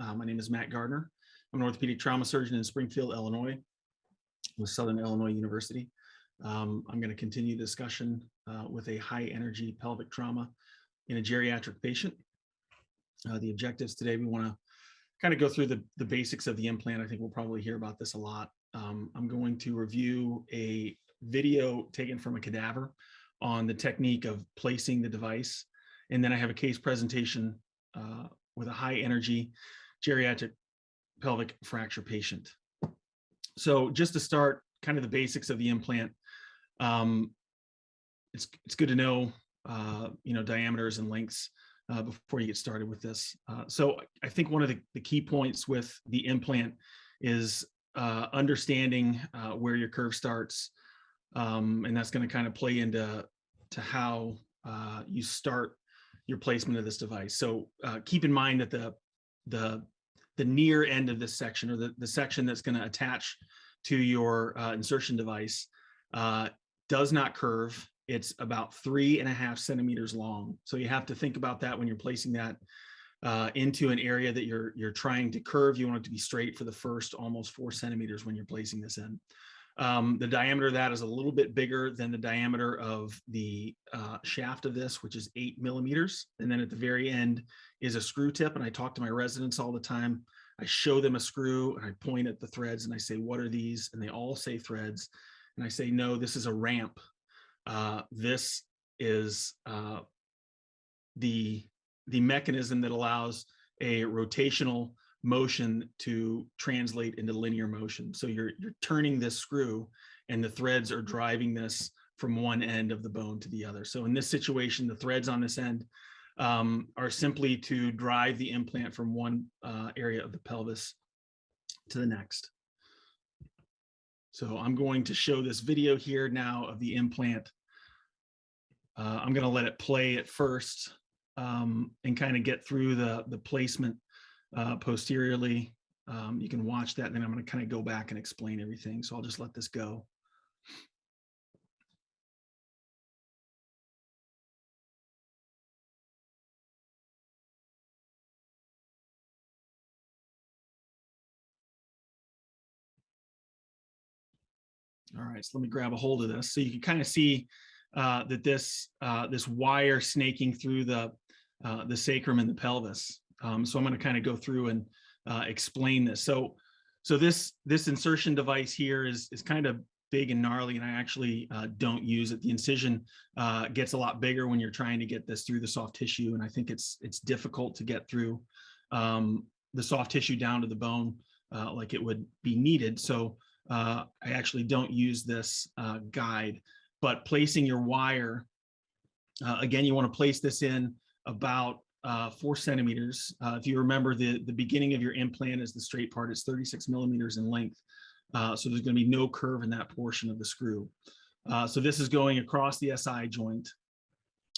My name is Matt Gardner. I'm an orthopedic trauma surgeon in Springfield, Illinois, with Southern Illinois University. I'm going to continue the discussion with a high energy pelvic trauma in a geriatric patient. The objectives today, we want to kind of go through the basics of the implant. I think we'll probably hear about this a lot. I'm going to review a video taken from a cadaver on the technique of placing the device. And then I have a case presentation with a high energy geriatric pelvic fracture patient. So just to start kind of the basics of the implant, it's good to know, diameters and lengths before you get started with this. So I think one of the key points with the implant is understanding where your curve starts. And that's going to kind of play into how you start your placement of this device. So keep in mind that the near end of this section, or the section that's going to attach to your insertion device, does not curve. It's about 3.5 centimeters long. So you have to think about that when you're placing that into an area that you're trying to curve. You want it to be straight for the first almost 4 centimeters when you're placing this in. The diameter of that is a little bit bigger than the diameter of the shaft of this, which is 8 millimeters. And then at the very end is a screw tip. And I talk to my residents all the time. I show them a screw and I point at the threads and I say, what are these? And they all say threads. And I say, no, this is a ramp. This is the mechanism that allows a rotational motion to translate into linear motion. So you're turning this screw and the threads are driving this from one end of the bone to the other. So in this situation, the threads on this end are simply to drive the implant from one area of the pelvis to the next. So I'm going to show this video here now of the implant. I'm going to let it play at first and kind of get through the placement posteriorly. You can watch that, and then I'm going to kind of go back and explain everything. So I'll just let this go. All right, so let me grab a hold of this. So you can kind of see that this wire snaking through the sacrum and the pelvis. So I'm going to kind of go through and explain this. So this insertion device here is kind of big and gnarly, and I actually don't use it. The incision gets a lot bigger when you're trying to get this through the soft tissue, and I think it's difficult to get through the soft tissue down to the bone like it would be needed. So I actually don't use this guide, but placing your wire, again, you want to place this in about 4 centimeters. If you remember, the beginning of your implant is the straight part. It's 36 millimeters in length. So there's going to be no curve in that portion of the screw. So this is going across the SI joint.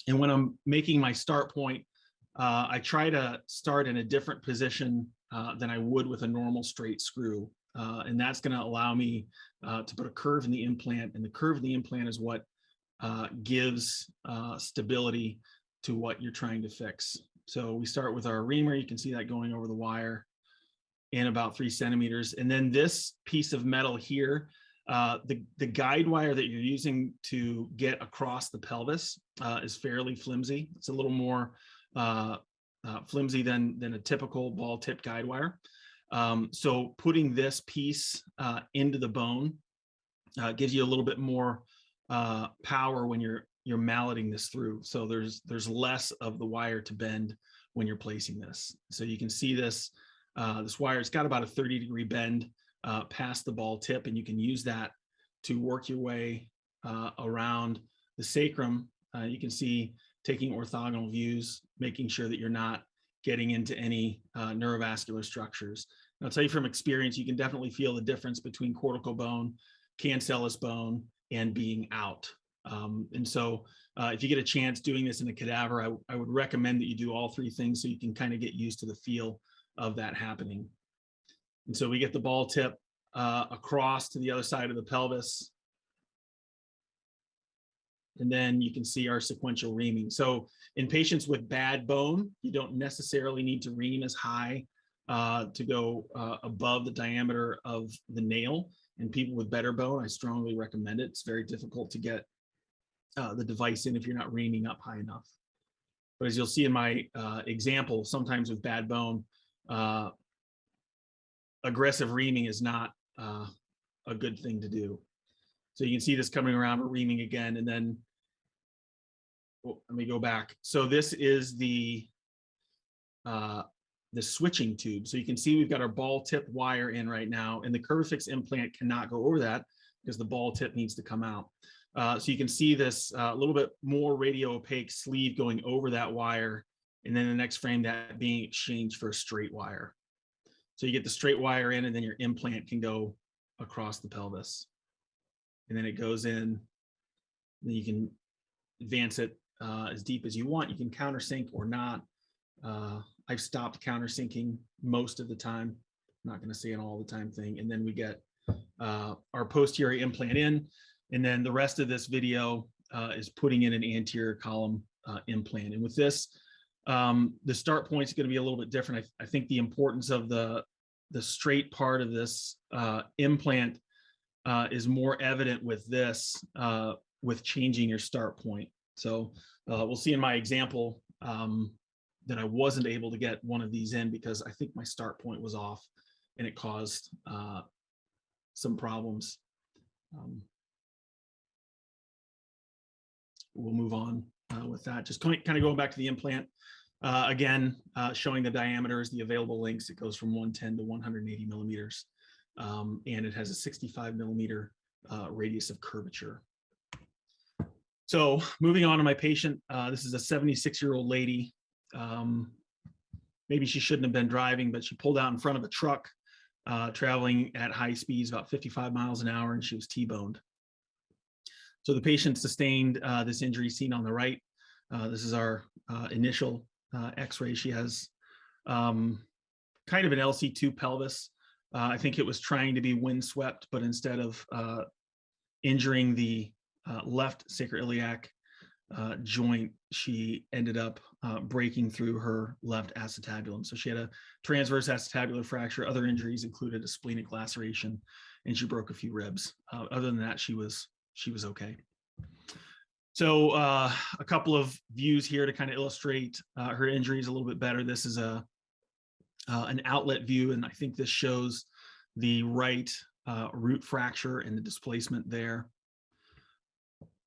And when I'm making my start point, I try to start in a different position than I would with a normal straight screw. And that's going to allow me to put a curve in the implant. And the curve in the implant is what gives stability to what you're trying to fix. So we start with our reamer. You can see that going over the wire in about 3 centimeters. And then this piece of metal here, the guide wire that you're using to get across the pelvis is fairly flimsy. It's a little more flimsy than a typical ball tip guide wire. So putting this piece into the bone gives you a little bit more power when you're malleting this through. So there's less of the wire to bend when you're placing this. So you can see this wire, it's got about a 30-degree bend past the ball tip, and you can use that to work your way around the sacrum. You can see taking orthogonal views, making sure that you're not getting into any neurovascular structures. And I'll tell you from experience, you can definitely feel the difference between cortical bone, cancellous bone, and being out. And so if you get a chance doing this in a cadaver, I would recommend that you do all three things so you can kind of get used to the feel of that happening. And so we get the ball tip across to the other side of the pelvis. And then you can see our sequential reaming. So in patients with bad bone, you don't necessarily need to ream as high to go above the diameter of the nail. And people with better bone, I strongly recommend it. It's very difficult to get the device in if you're not reaming up high enough. But as you'll see in my example, sometimes with bad bone, aggressive reaming is not a good thing to do. So you can see this coming around, we're reaming again, and then let me go back. So this is the switching tube. So you can see we've got our ball tip wire in right now, and the CurvaFix implant cannot go over that because the ball tip needs to come out. So you can see this a little bit more radio opaque sleeve going over that wire, and then the next frame that being exchanged for a straight wire. So you get the straight wire in, and then your implant can go across the pelvis. And then it goes in, then you can advance it as deep as you want. You can countersink or not. I've stopped countersinking most of the time. I'm not going to say an all the time thing. And then we get our posterior implant in, and then the rest of this video is putting in an anterior column implant. And with this, the start point is going to be a little bit different. I think the importance of the straight part of this implant is more evident with this, with changing your start point. So we'll see in my example that I wasn't able to get one of these in because I think my start point was off and it caused some problems. We'll move on with that. Just kind of going back to the implant. Again, showing the diameters, the available lengths, it goes from 110 to 180 millimeters. And it has a 65 millimeter radius of curvature. So moving on to my patient, this is a 76-year-old lady. Maybe she shouldn't have been driving, but she pulled out in front of a truck traveling at high speeds, about 55 miles an hour, and she was T-boned. So the patient sustained this injury seen on the right. This is our initial x-ray. She has kind of an LC2 pelvis. I think it was trying to be windswept, but instead of injuring the left sacroiliac joint, she ended up breaking through her left acetabulum. So she had a transverse acetabular fracture. Other injuries included a splenic laceration, and she broke a few ribs. Other than that, she was okay. So a couple of views here to kind of illustrate her injuries a little bit better. This is an outlet view, and I think this shows the right root fracture and the displacement there.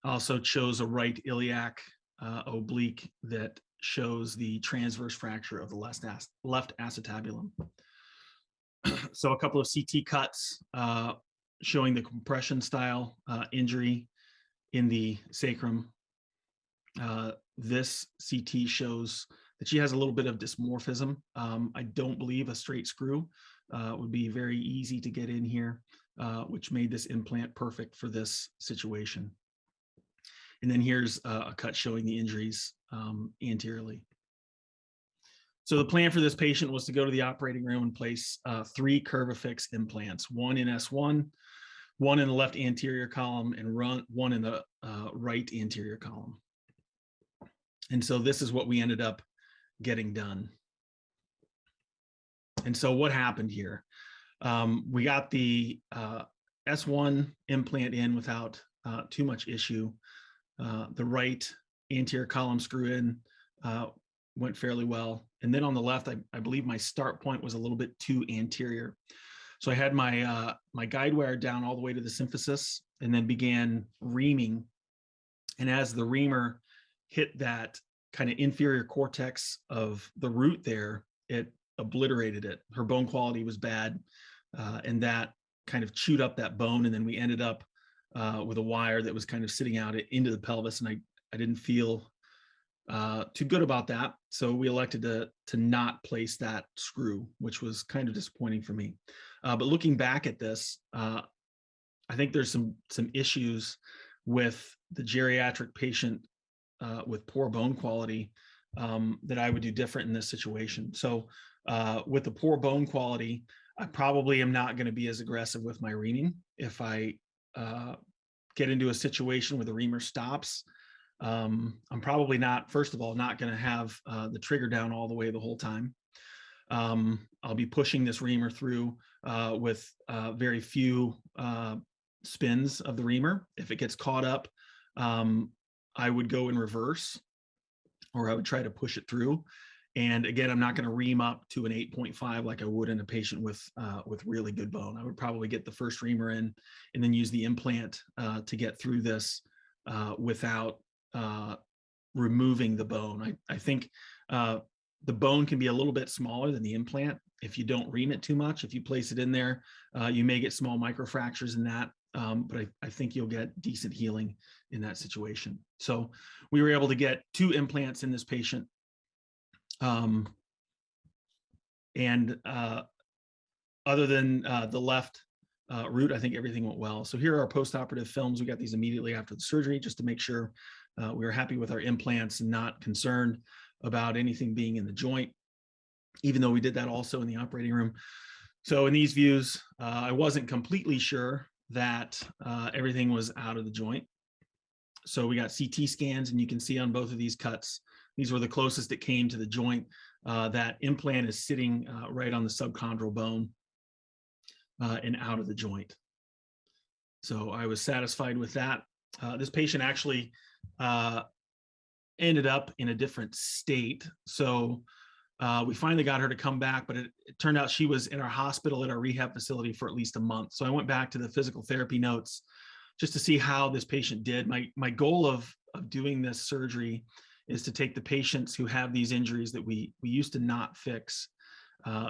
Also shows a right iliac oblique that shows the transverse fracture of the left acetabulum. So a couple of CT cuts showing the compression style injury in the sacrum. This CT shows that she has a little bit of dysmorphism. I don't believe a straight screw would be very easy to get in here, which made this implant perfect for this situation. And then here's a cut showing the injuries anteriorly. So the plan for this patient was to go to the operating room and place 3 CurvaFix implants, one in S1, one in the left anterior column, and one in the right anterior column. And so this is what we ended up getting done. And so what happened here? We got the S1 implant in without too much issue. The right anterior column screw in went fairly well. And then on the left, I believe my start point was a little bit too anterior. So I had my my guide wire down all the way to the symphysis and then began reaming. And as the reamer hit that kind of inferior cortex of the root there, it obliterated it. Her bone quality was bad, and that kind of chewed up that bone. And then we ended up with a wire that was kind of sitting out into the pelvis, and I didn't feel too good about that. So we elected to not place that screw, which was kind of disappointing for me. But looking back at this, I think there's some issues with the geriatric patient with poor bone quality that I would do different in this situation. So with the poor bone quality, I probably am not going to be as aggressive with my reaming. If I get into a situation where the reamer stops, I'm probably not, first of all, not going to have the trigger down all the way the whole time. I'll be pushing this reamer through with very few spins of the reamer. If it gets caught up, I would go in reverse, or I would try to push it through. And again, I'm not going to ream up to an 8.5 like I would in a patient with really good bone. I would probably get the first reamer in and then use the implant to get through this without removing the bone. I think the bone can be a little bit smaller than the implant if you don't ream it too much. If you place it in there, you may get small microfractures in that, but I think you'll get decent healing in that situation. So we were able to get 2 implants in this patient. Other than the left root, I think everything went well. So here are our postoperative films. We got these immediately after the surgery just to make sure we were happy with our implants and not concerned about anything being in the joint, even though we did that also in the operating room. So in these views, I wasn't completely sure that everything was out of the joint. So we got CT scans, and you can see on both of these cuts, these were the closest it came to the joint. That implant is sitting right on the subchondral bone and out of the joint. So I was satisfied with that. This patient actually ended up in a different state. So we finally got her to come back, but it turned out she was in our hospital at our rehab facility for at least a month. So I went back to the physical therapy notes just to see how this patient did. My goal of doing this surgery is to take the patients who have these injuries that we used to not fix,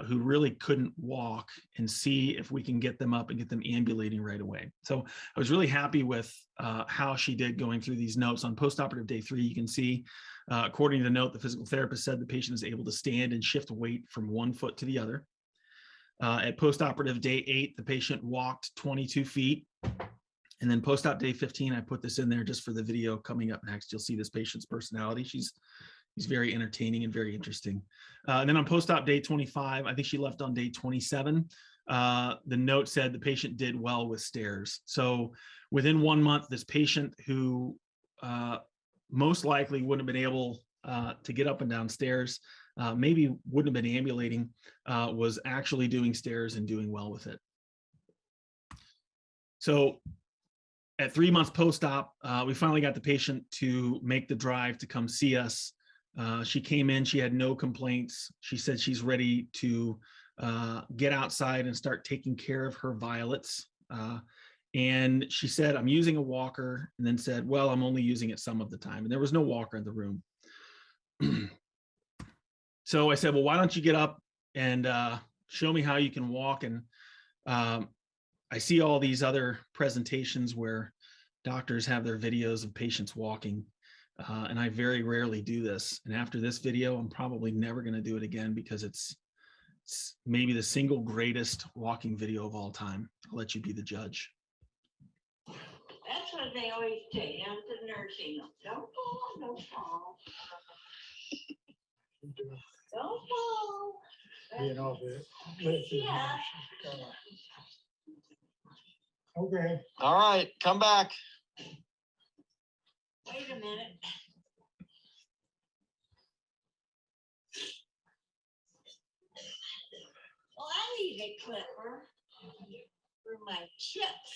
who really couldn't walk, and see if we can get them up and get them ambulating right away. So I was really happy with how she did going through these notes. On postoperative day 3, you can see, according to the note, the physical therapist said the patient is able to stand and shift weight from one foot to the other. At postoperative day 8, the patient walked 22 feet. And then post-op day 15, I put this in there just for the video coming up next. You'll see this patient's personality. He's very entertaining and very interesting. And then on post-op day 25, I think she left on day 27. The note said the patient did well with stairs. So within 1 month, this patient who most likely wouldn't have been able to get up and down stairs, maybe wouldn't have been ambulating, was actually doing stairs and doing well with it. So at 3 months post-op, we finally got the patient to make the drive to come see us. She came in, she had no complaints. She said she's ready to get outside and start taking care of her violets. And she said, I'm using a walker, and then said, well, I'm only using it some of the time. And there was no walker in the room. So I said, well, why don't you get up and show me how you can walk? And I see all these other presentations where doctors have their videos of patients walking, and I very rarely do this. And after this video, I'm probably never going to do it again, because it's maybe the single greatest walking video of all time. I'll let you be the judge. That's what they always say down to the nursing home. Don't fall, don't fall. Don't fall. You know, Yeah. Okay. All right, come back. Wait a minute. Well, I need a clipper for my chips.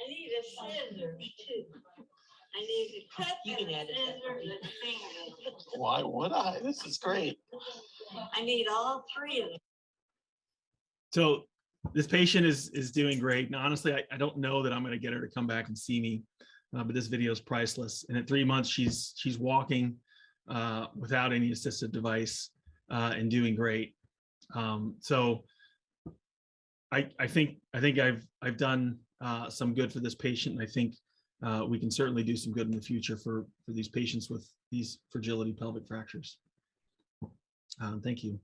I need a scissors too. I need a clip and a scissors and a finger. Why would I? This is great. I need all 3 of them. So this patient is doing great. And honestly, I don't know that I'm going to get her to come back and see me, but this video is priceless. And at 3 months, she's walking without any assistive device and doing great. So I think I've done some good for this patient, and I think we can certainly do some good in the future for these patients with these fragility pelvic fractures. Thank you.